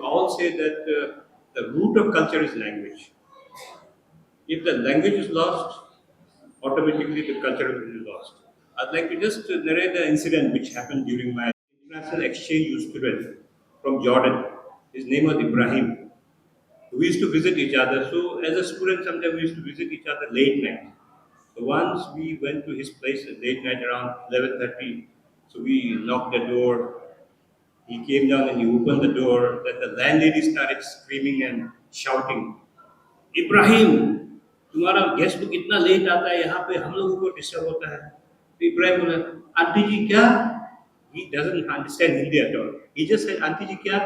all say that the root of culture is language. If the language is lost, automatically the culture will be lost. I'd like to just narrate the incident which happened during my international exchange student from Jordan. His name was Ibrahim. We used to visit each other. So as a student, sometimes we used to visit each other late night. So once we went to his place at late night around 11:30. So we knocked the door. He came down and he opened the door. Then the landlady started screaming and shouting, Ibrahim, तुम्हारा guest book इतना late आता है यहाँ पे हम लोगों को disturb होता है तो इब्राहिम बोला आंटी जी क्या he doesn't understand Hindi at all. He just said aunty ji क्या.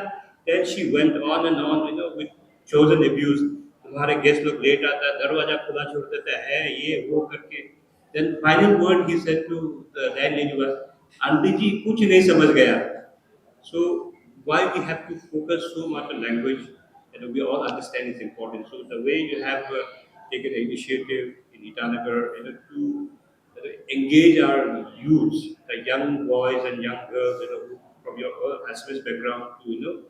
Then she went on and on, with chosen abuse. तुम्हारे गेस्ट लोग लेट आता है दरवाजा खुला छोड़ देता है ये वो करके. Then final word he said to the landlady was aunty ji कुछ नहीं समझ गया. So why we have to focus so much on language, we all understand it's important. So the way you have taken the initiative in Itanagar, to engage our youths, the young boys and young girls, from your Assamese background to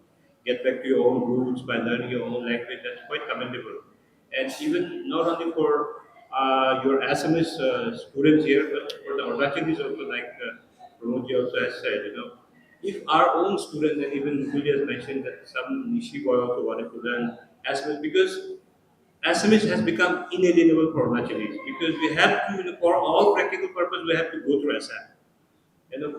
get back to your own roots by learning your own language, that's quite commendable. And even not only for your Assamese students here, but for the Arunachalis also, like Pramodji also has said, if our own students, and even Julia has mentioned that some Nishi boy also wanted to learn Assamese, because Assamese has become inalienable for Arunachalis, because we have to, for all practical purpose, we have to go through Assam.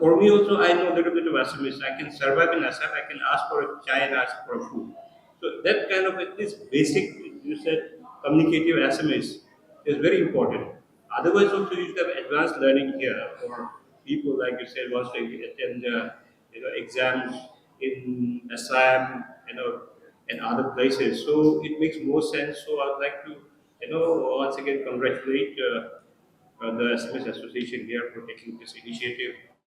For me also, I know a little bit of Assamese. I can survive in Assam. I can ask for a chai and ask for a food. So that kind of at least basic, you said, communicative Assamese is very important. Otherwise, also you should have advanced learning here for people like you said wants to attend, exams in Assam, and other places. So it makes more sense. So I'd like to, once again congratulate the Assamese Association here for taking this initiative.